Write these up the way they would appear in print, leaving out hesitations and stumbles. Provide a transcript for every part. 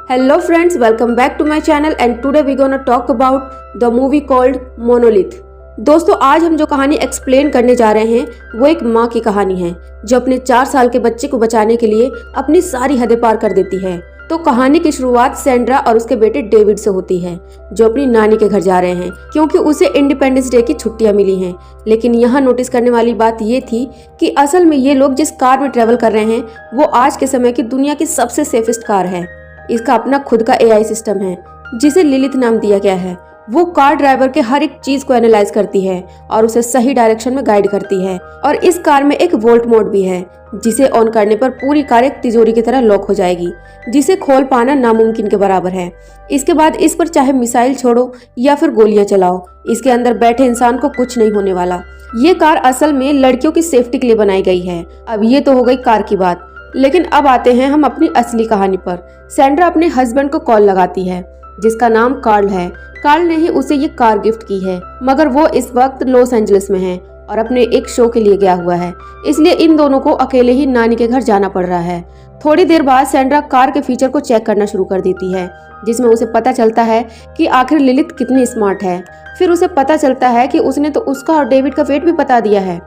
Hello friends, welcome back to my channel and today we gonna talk about the movie called Monolith। दोस्तों आज हम जो कहानी explain करने जा रहे हैं वो एक माँ की कहानी है जो अपने 4 साल के बच्चे को बचाने के लिए अपनी सारी हदें पार कर देती है। तो कहानी की शुरुआत सैंड्रा और उसके बेटे डेविड से होती है जो अपनी नानी के घर जा रहे हैं क्योंकि उसे इंडिपेंडेंस डे की छुट्टियां मिली हैं। लेकिन यहाँ नोटिस करने वाली बात ये थी कि असल में ये लोग जिस कार में ट्रेवल कर रहे हैं वो आज के समय की दुनिया की सबसे सेफेस्ट कार है। इसका अपना खुद का AI सिस्टम है जिसे लिलिथ नाम दिया गया है। वो कार ड्राइवर के हर एक चीज को एनालाइज करती है और उसे सही डायरेक्शन में गाइड करती है। और इस कार में एक वोल्ट मोड भी है जिसे ऑन करने पर पूरी कार एक तिजोरी की तरह लॉक हो जाएगी जिसे खोल पाना नामुमकिन के बराबर है। इसके बाद इस पर चाहे मिसाइल छोड़ो या फिर गोलियां चलाओ, इसके अंदर बैठे इंसान को कुछ नहीं होने वाला। ये कार असल में लड़कियों की सेफ्टी के लिए बनाई गई है। अब ये तो हो गई कार की बात, लेकिन अब आते हैं हम अपनी असली कहानी पर। सैंड्रा अपने हस्बैंड को कॉल लगाती है जिसका नाम कार्ल है। कार्ल ने ही उसे ये कार गिफ्ट की है, मगर वो इस वक्त लॉस एंजलिस में है और अपने एक शो के लिए गया हुआ है, इसलिए इन दोनों को अकेले ही नानी के घर जाना पड़ रहा है। थोड़ी देर बाद सैंड्रा कार के फीचर को चेक करना शुरू कर देती है जिसमें उसे पता चलता है कि आखिर लिलिथ कितनी स्मार्ट है। फिर उसे पता चलता है कि उसने तो उसका और डेविड का वेट भी बता दिया है।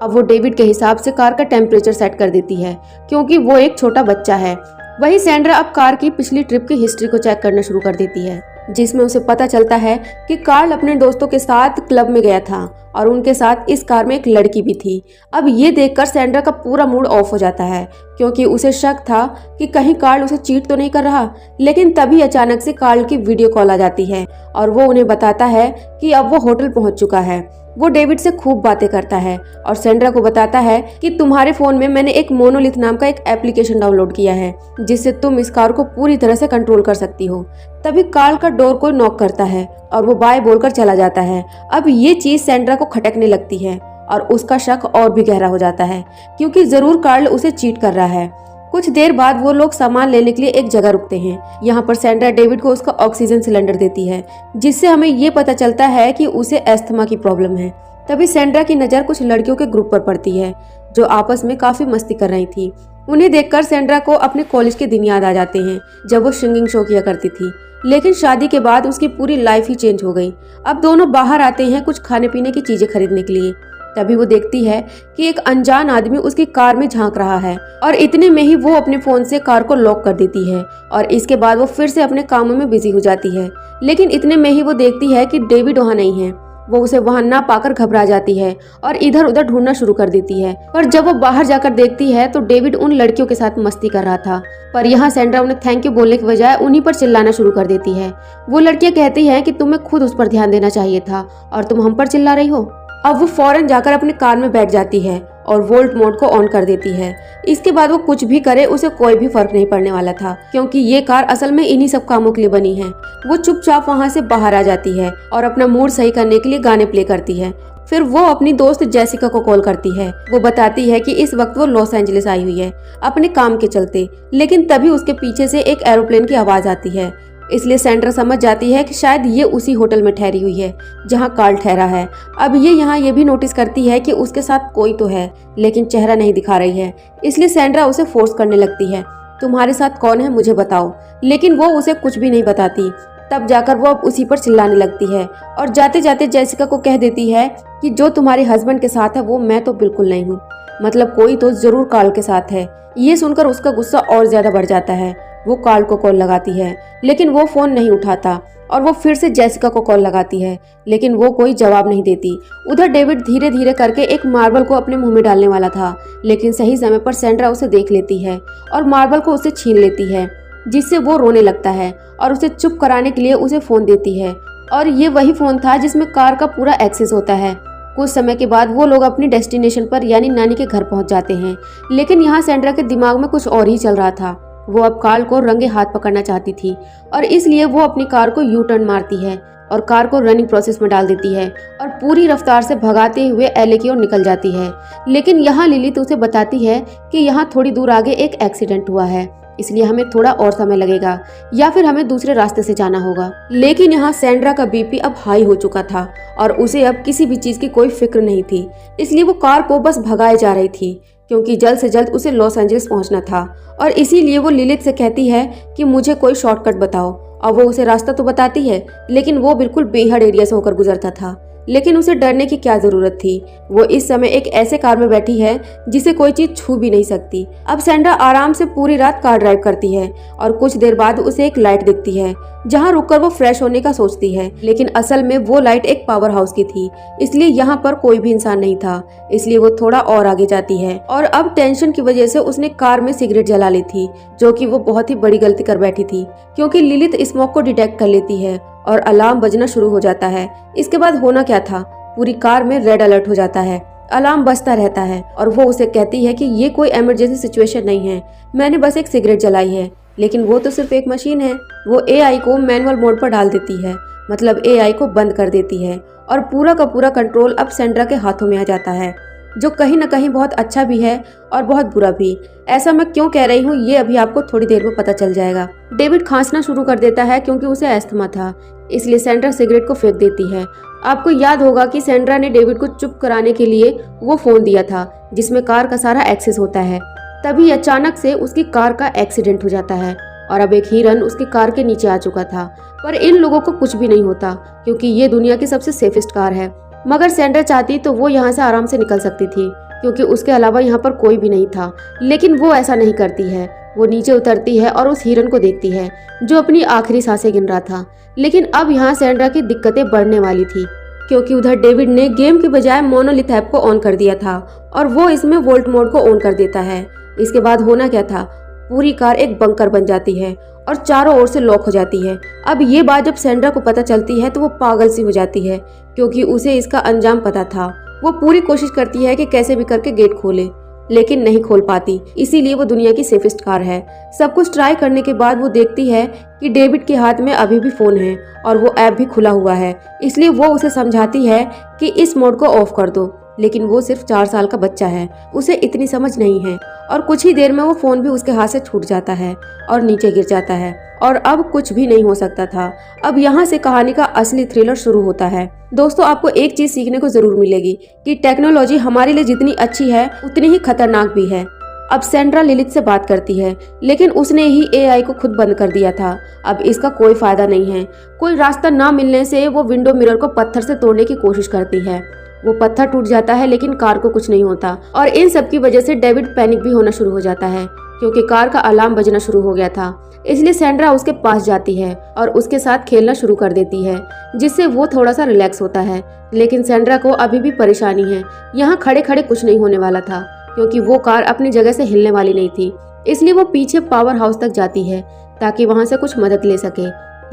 अब वो डेविड के हिसाब से कार का टेम्परेचर सेट कर देती है क्योंकि वो एक छोटा बच्चा है। वही सैंड्रा अब कार की पिछली ट्रिप की हिस्ट्री को चेक करना शुरू कर देती है जिसमें उसे पता चलता है कि कार्ल अपने दोस्तों के साथ क्लब में गया था और उनके साथ इस कार में एक लड़की भी थी। अब ये देखकर सैंड्रा का पूरा मूड ऑफ हो जाता है क्योंकि उसे शक था कि कहीं कार्ल उसे चीट तो नहीं कर रहा। लेकिन तभी अचानक से कार्ल की वीडियो कॉल आ जाती है और वो उन्हें बताता है कि अब वो होटल पहुंच चुका है। वो डेविड से खूब बातें करता है और सैंड्रा को बताता है कि तुम्हारे फोन में मैंने एक मोनोलिथ नाम का एक एप्लीकेशन डाउनलोड किया है जिससे तुम इस कार को पूरी तरह से कंट्रोल कर सकती हो। तभी कार्ल का डोर को नॉक करता है और वो बाय बोलकर चला जाता है। अब ये चीज सैंड्रा को खटकने लगती है और उसका शक और भी गहरा हो जाता है क्योंकि जरूर कार्ल उसे चीट कर रहा है। कुछ देर बाद वो लोग सामान लेने के लिए एक जगह रुकते हैं। यहाँ पर सैंड्रा डेविड को उसका ऑक्सीजन सिलेंडर देती है जिससे हमें ये पता चलता है कि उसे अस्थमा की प्रॉब्लम है। तभी सैंड्रा की नज़र कुछ लड़कियों के ग्रुप पर पड़ती है जो आपस में काफी मस्ती कर रही थी। उन्हें देखकर सैंड्रा को अपने कॉलेज के दिन याद आ जाते हैं जब वो सिंगिंग शो किया करती थी। लेकिन शादी के बाद उसकी पूरी लाइफ ही चेंज हो गई। अब दोनों बाहर आते हैं कुछ खाने पीने की चीजें खरीदने के लिए। तभी वो देखती है कि एक अनजान आदमी उसकी कार में झांक रहा है और इतने में ही वो अपने फोन से कार को लॉक कर देती है और इसके बाद वो फिर से अपने कामों में बिजी हो जाती है। लेकिन इतने में ही वो देखती है कि डेविड वहाँ नहीं है। वो उसे वहां ना पाकर घबरा जाती है और इधर उधर ढूंढना शुरू कर देती है। पर जब वो बाहर जाकर देखती है तो डेविड उन लड़कियों के साथ मस्ती कर रहा था। पर यहाँ सैंड्रा उन्हें थैंक यू बोलने के बजाय उन्हीं पर चिल्लाना शुरू कर देती है। वो लड़कियां कहती हैं कि तुम्हें खुद उस पर ध्यान देना चाहिए था और तुम हम पर चिल्ला रही हो। अब वो फौरन जाकर अपनी कार में बैठ जाती है और वोल्ट मोड को ऑन कर देती है। इसके बाद वो कुछ भी करे उसे कोई भी फर्क नहीं पड़ने वाला था क्योंकि ये कार असल में इन्हीं सब कामों के लिए बनी है। वो चुपचाप वहाँ से बाहर आ जाती है और अपना मूड सही करने के लिए गाने प्ले करती है। फिर वो अपनी दोस्त जेसिका को कॉल करती है। वो बताती है कि इस वक्त वो लॉस एंजलिस आई हुई है अपने काम के चलते। लेकिन तभी उसके पीछे से एक एरोप्लेन की आवाज आती है, इसलिए सैंड्रा समझ जाती है कि शायद ये उसी होटल में ठहरी हुई है जहां कार्ल ठहरा है। अब ये यहाँ ये भी नोटिस करती है कि उसके साथ कोई तो है लेकिन चेहरा नहीं दिखा रही है, इसलिए सैंड्रा उसे फोर्स करने लगती है, तुम्हारे साथ कौन है मुझे बताओ। लेकिन वो उसे कुछ भी नहीं बताती। तब जाकर वो अब उसी पर चिल्लाने लगती है और जाते जाते जेसिका को कह देती है कि जो तुम्हारे हस्बैंड के साथ है वो मैं तो बिल्कुल नहीं हूँ, मतलब कोई तो जरूर कार्ल के साथ है। ये सुनकर उसका गुस्सा और ज्यादा बढ़ जाता है। वो कार्ल को कॉल लगाती है लेकिन वो फोन नहीं उठाता और वो फिर से जेसिका को कॉल लगाती है लेकिन वो कोई जवाब नहीं देती। उधर डेविड धीरे धीरे करके एक मार्बल को अपने मुंह में डालने वाला था लेकिन सही समय पर सैंड्रा उसे देख लेती है और मार्बल को उससे छीन लेती है जिससे वो रोने लगता है और उसे चुप कराने के लिए उसे फोन देती है। और ये वही फोन था जिसमें कार का पूरा एक्सेस होता है। कुछ समय के बाद वो लोग अपनी डेस्टिनेशन पर यानी नानी के घर पहुंच जाते हैं। लेकिन यहाँ सैंड्रा के दिमाग में कुछ और ही चल रहा था। वो अब कार्ल को रंगे हाथ पकड़ना चाहती थी और इसलिए वो अपनी कार को यू टर्न मारती है और कार को रनिंग प्रोसेस में डाल देती है और पूरी रफ्तार से भगाते हुए एले की ओर निकल जाती है। लेकिन यहाँ लिलिथ उसे बताती है कि यहाँ थोड़ी दूर आगे एक एक्सीडेंट हुआ है, इसलिए हमें थोड़ा और समय लगेगा या फिर हमें दूसरे रास्ते से जाना होगा। लेकिन यहाँ सैंड्रा का बीपी अब हाई हो चुका था और उसे अब किसी भी चीज की कोई फिक्र नहीं थी, इसलिए वो कार को बस भगाए जा रही थी। क्योंकि जल्द से जल्द उसे लॉस एंजलिस पहुंचना था और इसीलिए वो लिलिथ से कहती है कि मुझे कोई शॉर्टकट बताओ। और वो उसे रास्ता तो बताती है, लेकिन वो बिल्कुल बेहद एरिया से होकर गुजरता था। लेकिन उसे डरने की क्या जरूरत थी, वो इस समय एक ऐसे कार में बैठी है जिसे कोई चीज छू भी नहीं सकती। अब सैंड्रा आराम से पूरी रात कार ड्राइव करती है और कुछ देर बाद उसे एक लाइट दिखती है जहां रुककर वो फ्रेश होने का सोचती है, लेकिन असल में वो लाइट एक पावर हाउस की थी, इसलिए यहाँ पर कोई भी इंसान नहीं था। इसलिए वो थोड़ा और आगे जाती है और अब टेंशन की वजह से उसने कार में सिगरेट जला ली थी, जो कि वो बहुत ही बड़ी गलती कर बैठी थी, क्योंकि लिलिथ स्मोक को डिटेक्ट कर लेती है और अलार्म बजना शुरू हो जाता है। इसके बाद होना क्या था, पूरी कार में रेड अलर्ट हो जाता है, अलार्म बजता रहता है और वो उसे कहती है कि ये कोई इमरजेंसी सिचुएशन नहीं है, मैंने बस एक सिगरेट जलाई है। लेकिन वो तो सिर्फ एक मशीन है। वो एआई को मैनुअल मोड पर डाल देती है, मतलब एआई को बंद कर देती है और पूरा का पूरा कंट्रोल अब सैंड्रा के हाथों में आ जाता है, जो कहीं न कहीं बहुत अच्छा भी है और बहुत बुरा भी। ऐसा मैं क्यों कह रही हूँ ये अभी आपको थोड़ी देर में पता चल जाएगा। डेविड खांसना शुरू कर देता है क्योंकि उसे अस्थमा था, इसलिए सैंड्रा सिगरेट को फेंक देती है। आपको याद होगा कि सैंड्रा ने डेविड को चुप कराने के लिए वो फोन दिया था जिसमें कार का सारा एक्सेस होता है। तभी अचानक से उसकी कार का एक्सीडेंट हो जाता है और अब एक हिरन उसकी कार के नीचे आ चुका था। पर इन लोगों को कुछ भी नहीं होता क्योंकि ये दुनिया की सबसे सेफेस्ट कार है। मगर सैंड्रा चाहती तो वो यहाँ से आराम से निकल सकती थी क्योंकि उसके अलावा यहाँ पर कोई भी नहीं था, लेकिन वो ऐसा नहीं करती है। वो नीचे उतरती है और उस हिरन को देखती है जो अपनी आखिरी सांसें गिन रहा था। लेकिन अब यहाँ सैंड्रा की दिक्कतें बढ़ने वाली थी क्योंकि उधर डेविड ने गेम की बजाय मोनोलिथ ऐप को ऑन कर दिया था और वो इसमें वोल्ट मोड को ऑन कर देता है। इसके बाद होना क्या था, पूरी कार एक बंकर बन जाती है और चारों ओर से लॉक हो जाती है। अब ये बात जब सैंड्रा को पता चलती है तो वो पागल सी हो जाती है क्योंकि उसे इसका अंजाम पता था। वो पूरी कोशिश करती है कि कैसे भी करके गेट खोले, लेकिन नहीं खोल पाती, इसीलिए वो दुनिया की सेफेस्ट कार है। सब कुछ ट्राई करने के बाद वो देखती है कि डेविड के हाथ में अभी भी फोन है और वो ऐप भी खुला हुआ है, इसलिए वो उसे समझाती है कि इस मोड को ऑफ कर दो। लेकिन वो सिर्फ 4 साल का बच्चा है, उसे इतनी समझ नहीं है और कुछ ही देर में वो फोन भी उसके हाथ से छूट जाता है और नीचे गिर जाता है और अब कुछ भी नहीं हो सकता था। अब यहाँ से कहानी का असली थ्रिलर शुरू होता है। दोस्तों, आपको एक चीज सीखने को जरूर मिलेगी कि टेक्नोलॉजी हमारे लिए जितनी अच्छी है उतनी ही खतरनाक भी है। अब सैंड्रा लिलिथ से बात करती है, लेकिन उसने ही एआई को खुद बंद कर दिया था। अब इसका कोई फायदा नहीं है। कोई रास्ता ना मिलने से वो विंडो मिरर को पत्थर से तोड़ने की कोशिश करती है। वो पत्थर टूट जाता है लेकिन कार को कुछ नहीं होता और इन सब की वजह से डेविड पैनिक भी होना शुरू हो जाता है क्योंकि कार का अलार्म बजना शुरू हो गया था। इसलिए सैंड्रा उसके पास जाती है और उसके साथ खेलना शुरू कर देती है, जिससे वो थोड़ा सा रिलैक्स होता है। लेकिन सैंड्रा को अभी भी परेशानी है। यहाँ खड़े खड़े कुछ नहीं होने वाला था क्योंकि वो कार अपनी जगह से हिलने वाली नहीं थी। इसलिए वो पीछे पावर हाउस तक जाती है ताकि वहां से कुछ मदद ले सके,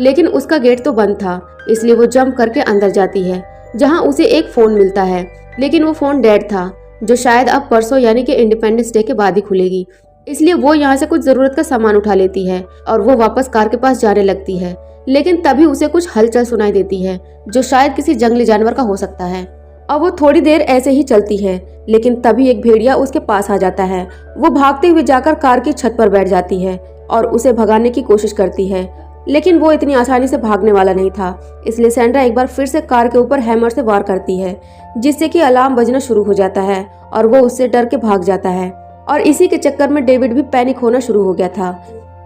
लेकिन उसका गेट तो बंद था। इसलिए वो जंप करके अंदर जाती है जहां उसे एक फोन मिलता है, लेकिन वो फोन डेड था, जो शायद अब परसों यानी कि इंडिपेंडेंस डे के बाद ही खुलेगी। इसलिए वो यहाँ से कुछ जरूरत का सामान उठा लेती है और वो वापस कार के पास जाने लगती है। लेकिन तभी उसे कुछ हलचल सुनाई देती है जो शायद किसी जंगली जानवर का हो सकता है। और वो थोड़ी देर ऐसे ही चलती है, लेकिन तभी एक भेड़िया उसके पास आ जाता है। वो भागते हुए जाकर कार की छत पर बैठ जाती है और उसे भगाने की कोशिश करती है, लेकिन वो इतनी आसानी से भागने वाला नहीं था। इसलिए सैंड्रा एक बार फिर से कार के ऊपर हैमर से वार करती है, जिससे कि अलार्म बजना शुरू हो जाता है और वो उससे डर के भाग जाता है। और इसी के चक्कर में डेविड भी पैनिक होना शुरू हो गया था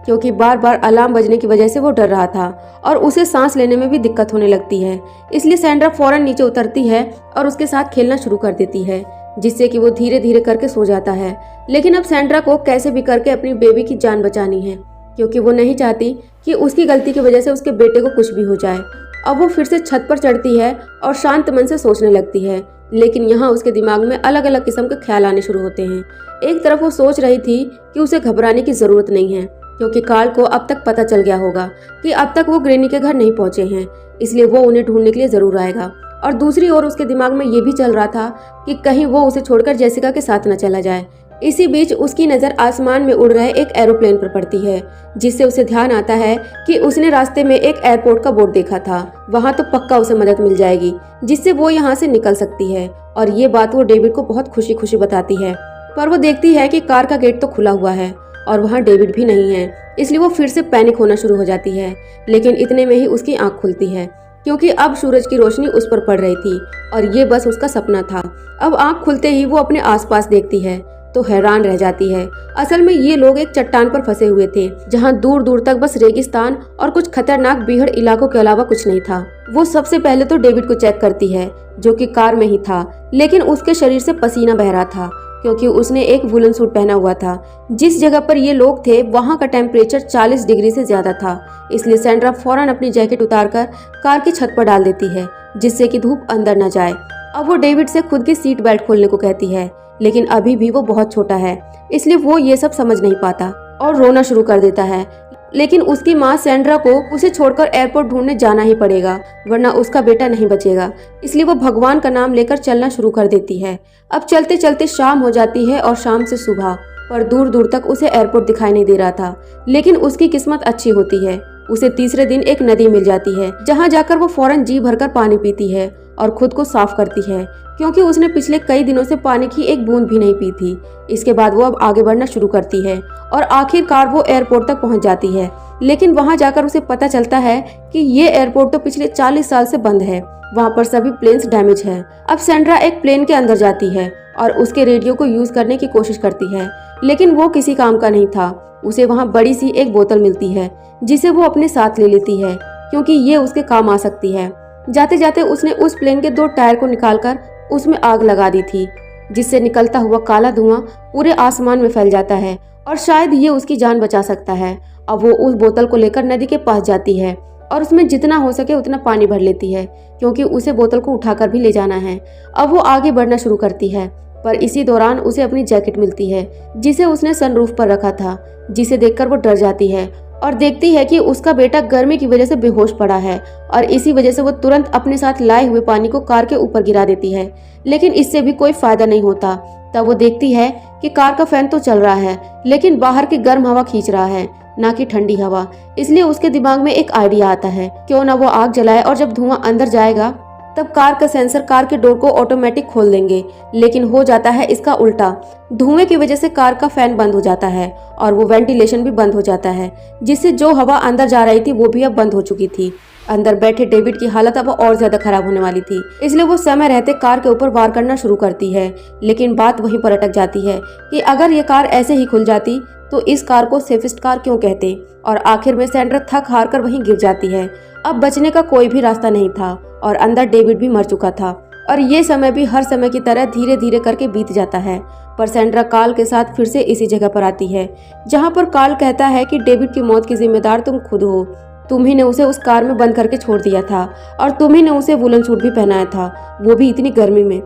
क्योंकि बार बार अलार्म बजने की वजह से वो डर रहा था और उसे सांस लेने में भी दिक्कत होने लगती है। इसलिए सैंड्रा फौरन नीचे उतरती है और उसके साथ खेलना शुरू कर देती है, जिससे कि वो धीरे धीरे करके सो जाता है। लेकिन अब सैंड्रा को कैसे भी करके अपनी बेबी की जान बचानी है क्योंकि वो नहीं चाहती कि उसकी गलती की वजह से उसके बेटे को कुछ भी हो जाए। अब वो फिर से छत पर चढ़ती है और शांत मन से सोचने लगती है, लेकिन यहाँ उसके दिमाग में अलग अलग किस्म के ख्याल आने शुरू होते हैं। एक तरफ वो सोच रही थी कि उसे घबराने की जरूरत नहीं है क्योंकि कार्ल को अब तक पता चल गया होगा कि अब तक वो ग्रैनी के घर नहीं पहुंचे हैं, इसलिए वो उन्हें ढूंढने के लिए जरूर आएगा। और दूसरी ओर उसके दिमाग में ये भी चल रहा था कि कहीं वो उसे छोड़कर जेसिका के साथ न चला जाए। इसी बीच उसकी नजर आसमान में उड़ रहे एक एरोप्लेन पर पड़ती है, जिससे उसे ध्यान आता है कि उसने रास्ते में एक एयरपोर्ट का बोर्ड देखा था। वहां तो पक्का उसे मदद मिल जाएगी जिससे वो यहाँ से निकल सकती है। और ये बात वो डेविड को बहुत खुशी खुशी बताती है, पर वो देखती है कि कार का गेट तो खुला हुआ है और वहाँ डेविड भी नहीं है। इसलिए वो फिर से पैनिक होना शुरू हो जाती है। लेकिन इतने में ही उसकी आंख खुलती है क्योंकि अब सूरज की रोशनी उस पर पड़ रही थी और ये बस उसका सपना था। अब आंख खुलते ही वो अपने आसपास देखती है तो हैरान रह जाती है। असल में ये लोग एक चट्टान पर फंसे हुए थे, जहाँ दूर दूर तक बस रेगिस्तान और कुछ खतरनाक बीहड़ इलाकों के अलावा कुछ नहीं था। वो सबसे पहले तो डेविड को चेक करती है, जो कि कार में ही था, लेकिन उसके शरीर से पसीना बह रहा था क्योंकि उसने एक वुलन सूट पहना हुआ था। जिस जगह पर ये लोग थे वहाँ का टेम्परेचर 40 डिग्री से ज्यादा था, इसलिए सैंड्रा फौरन अपनी जैकेट उतारकर कार की छत पर डाल देती है, जिससे कि धूप अंदर न जाए। अब वो डेविड से खुद की सीट बेल्ट खोलने को कहती है, लेकिन अभी भी वो बहुत छोटा है, इसलिए वो ये सब समझ नहीं पाता और रोना शुरू कर देता है। लेकिन उसकी माँ सैंड्रा को उसे छोड़कर एयरपोर्ट ढूंढने जाना ही पड़ेगा, वरना उसका बेटा नहीं बचेगा। इसलिए वो भगवान का नाम लेकर चलना शुरू कर देती है। अब चलते चलते शाम हो जाती है और शाम से सुबह, पर दूर दूर तक उसे एयरपोर्ट दिखाई नहीं दे रहा था। लेकिन उसकी किस्मत अच्छी होती है, उसे तीसरे दिन एक नदी मिल जाती है, जहाँ जाकर वो फौरन जी भरकर पानी पीती है और खुद को साफ करती है, क्योंकि उसने पिछले कई दिनों से पानी की एक बूंद भी नहीं पी थी। इसके बाद वो अब आगे बढ़ना शुरू करती है और आखिरकार वो एयरपोर्ट तक पहुंच जाती है। लेकिन वहां जाकर उसे पता चलता है कि ये एयरपोर्ट तो पिछले 40 साल से बंद है, वहां पर सभी प्लेन्स डैमेज हैं। अब सैंड्रा एक प्लेन के अंदर जाती है और उसके रेडियो को यूज करने की कोशिश करती है, लेकिन वो किसी काम का नहीं था। उसे वहाँ बड़ी सी एक बोतल मिलती है, जिसे वो अपने साथ ले लेती है, क्योंकि ये उसके काम आ सकती है। जाते जाते उसने उस प्लेन के 2 टायर को निकालकर उसमें आग लगा दी थी, जिससे निकलता हुआ काला धुआं पूरे आसमान में फैल जाता है और शायद ये उसकी जान बचा सकता है। अब वो उस बोतल को लेकर नदी के पास जाती है और उसमें जितना हो सके उतना पानी भर लेती है, क्योंकि उसे बोतल को उठाकर भी ले जाना है। अब वो आगे बढ़ना शुरू करती है, पर इसी दौरान उसे अपनी जैकेट मिलती है, जिसे उसने सनरूफ पर रखा था, जिसे देखकर वो डर जाती है और देखती है कि उसका बेटा गर्मी की वजह से बेहोश पड़ा है और इसी वजह से वो तुरंत अपने साथ लाए हुए पानी को कार के ऊपर गिरा देती है। लेकिन इससे भी कोई फायदा नहीं होता। तब वो देखती है कि कार का फैन तो चल रहा है, लेकिन बाहर की गर्म हवा खींच रहा है, ना कि ठंडी हवा। इसलिए उसके दिमाग में एक आइडिया आता है, क्यों ना वो आग जलाए और जब धुआं अंदर जाएगा तब कार का सेंसर कार के डोर को ऑटोमेटिक खोल देंगे। लेकिन हो जाता है इसका उल्टा। धुएं की वजह से कार का फैन बंद हो जाता है और वो वेंटिलेशन भी बंद हो जाता है, जिससे जो हवा अंदर जा रही थी वो भी अब बंद हो चुकी थी। अंदर बैठे डेविड की हालत अब और ज्यादा खराब होने वाली थी, इसलिए वो समय रहते कार के ऊपर वार करना शुरू करती है। लेकिन बात वहीं पर अटक जाती है कि अगर ये कार ऐसे ही खुल जाती तो इस कार को सेफेस्ट कार क्यों कहते, और आखिर में सैंड्रा थक हार कर वहीं गिर जाती है। अब बचने का कोई भी रास्ता नहीं था और अंदर डेविड भी मर चुका था और ये समय भी हर समय की तरह धीरे धीरे करके बीत जाता है। पर सैंड्रा कार्ल के साथ फिर से इसी जगह पर आती है, जहाँ पर कार्ल कहता है कि डेविड की मौत की जिम्मेदार तुम खुद हो। तुम ही ने उसे उस कार में बंद करके छोड़ दिया था और तुम ही ने उसे वुलन सूट भी पहनाया था, वो भी इतनी गर्मी में।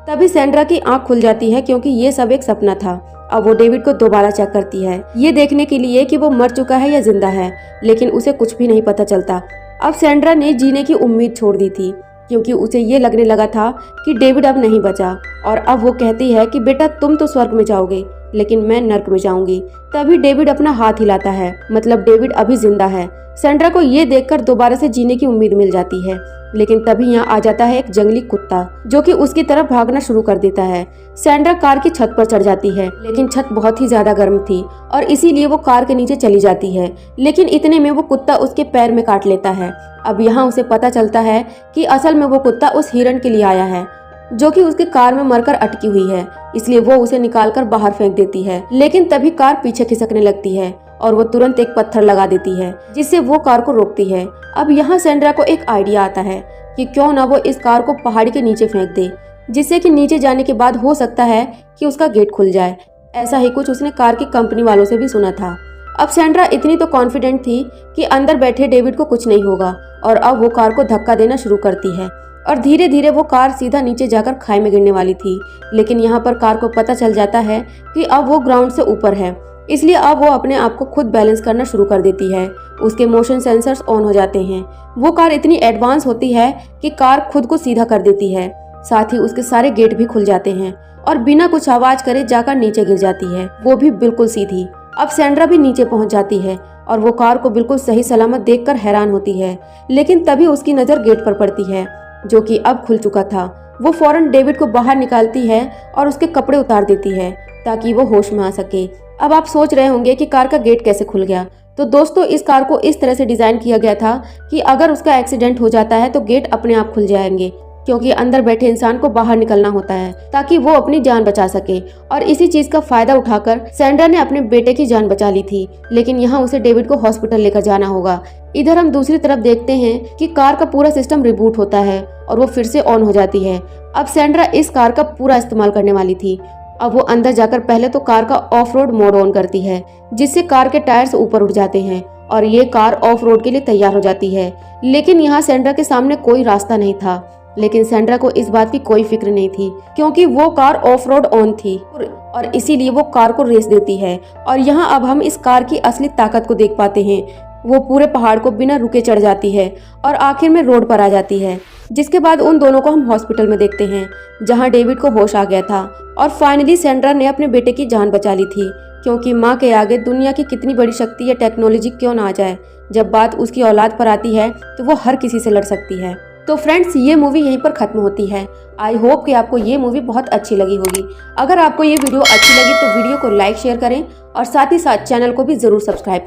तभी सैंड्रा की आंख खुल जाती है, क्योंकि ये सब एक सपना था। अब वो डेविड को दोबारा चेक करती है, ये देखने के लिए कि वो मर चुका है या जिंदा है, लेकिन उसे कुछ भी नहीं पता चलता। अब सैंड्रा ने जीने की उम्मीद छोड़ दी थी, क्योंकि उसे ये लगने लगा था कि डेविड अब नहीं बचा। और अब वो कहती है कि बेटा तुम तो स्वर्ग में जाओगे, लेकिन मैं नर्क में जाऊंगी। तभी डेविड अपना हाथ हिलाता है, मतलब डेविड अभी जिंदा है। सैंड्रा को ये देखकर दोबारा से जीने की उम्मीद मिल जाती है। लेकिन तभी यहाँ आ जाता है एक जंगली कुत्ता, जो कि उसकी तरफ भागना शुरू कर देता है। सैंड्रा कार की छत पर चढ़ जाती है, लेकिन छत बहुत ही ज्यादा गर्म थी और इसीलिए वो कार के नीचे चली जाती है। लेकिन इतने में वो कुत्ता उसके पैर में काट लेता है। अब यहाँ उसे पता चलता है कि असल में वो कुत्ता उस हिरण के लिए आया है, जो कि उसके कार में मरकर अटकी हुई है। इसलिए वो उसे निकालकर बाहर फेंक देती है। लेकिन तभी कार पीछे खिसकने लगती है और वो तुरंत एक पत्थर लगा देती है, जिससे वो कार को रोकती है। अब यहाँ सैंड्रा को एक आइडिया आता है कि क्यों ना वो इस कार को पहाड़ी के नीचे फेंक दे, जिससे कि नीचे जाने के बाद हो सकता है कि उसका गेट खुल जाए। ऐसा ही कुछ उसने कार की कंपनी वालों से भी सुना था। अब सैंड्रा इतनी तो कॉन्फिडेंट थी कि अंदर बैठे डेविड को कुछ नहीं होगा, और अब वो कार को धक्का देना शुरू करती है और धीरे धीरे वो कार सीधा नीचे जाकर खाई में गिरने वाली थी। लेकिन यहाँ पर कार को पता चल जाता है कि अब वो ग्राउंड से ऊपर है, इसलिए अब वो अपने आप को खुद बैलेंस करना शुरू कर देती है। उसके मोशन सेंसर्स ऑन हो जाते हैं। वो कार इतनी एडवांस होती है कि कार खुद को सीधा कर देती है। साथ ही उसके सारे गेट भी खुल जाते हैं और बिना कुछ आवाज करे जाकर नीचे गिर जाती है, वो भी बिल्कुल सीधी। अब सैंड्रा भी नीचे पहुंच जाती है और वो कार को बिल्कुल सही सलामत देखकर हैरान होती है। लेकिन तभी उसकी नजर गेट पर पड़ती है, जो कि अब खुल चुका था। वो फौरन डेविड को बाहर निकालती है और उसके कपड़े उतार देती है ताकि वो होश में आ सके। अब आप सोच रहे होंगे कि कार का गेट कैसे खुल गया। तो दोस्तों, इस कार को इस तरह से डिजाइन किया गया था कि अगर उसका एक्सीडेंट हो जाता है तो गेट अपने आप खुल जाएंगे। क्योंकि अंदर बैठे इंसान को बाहर निकलना होता है ताकि वो अपनी जान बचा सके। और इसी चीज का फायदा उठाकर सैंड्रा ने अपने बेटे की जान बचा ली थी, लेकिन यहाँ उसे डेविड को हॉस्पिटल लेकर जाना होगा। इधर हम दूसरी तरफ देखते हैं कि कार का पूरा सिस्टम रिबूट होता है और वो फिर से ऑन हो जाती है। अब सैंड्रा इस कार का पूरा इस्तेमाल करने वाली थी। अब वो अंदर जाकर पहले तो कार का ऑफ रोड मोड ऑन करती है, जिससे कार के टायर्स ऊपर उठ जाते हैं और ये कार ऑफ रोड के लिए तैयार हो जाती है। लेकिन यहाँ सैंड्रा के सामने कोई रास्ता नहीं था, लेकिन सैंड्रा को इस बात की कोई फिक्र नहीं थी क्योंकि वो कार ऑफ रोड ऑन थी और इसीलिए वो कार को रेस देती है। और यहाँ अब हम इस कार की असली ताकत को देख पाते हैं। वो पूरे पहाड़ को बिना रुके चढ़ जाती है और आखिर में रोड पर आ जाती है, जिसके बाद उन दोनों को हम हॉस्पिटल में देखते हैं जहाँ डेविड को होश आ गया था और फाइनली सैंड्रा ने अपने बेटे की जान बचा ली थी, क्योंकि माँ के आगे दुनिया की कितनी बड़ी शक्ति या टेक्नोलॉजी क्यों ना आ जाए, जब बात उसकी औलाद पर आती है तो वो हर किसी से लड़ सकती है। तो फ्रेंड्स, ये मूवी यहीं पर खत्म होती है। आई होप कि आपको ये मूवी बहुत अच्छी लगी होगी। अगर आपको ये वीडियो अच्छी लगी तो वीडियो को लाइक शेयर करें और साथ ही साथ चैनल को भी जरूर सब्सक्राइब करें।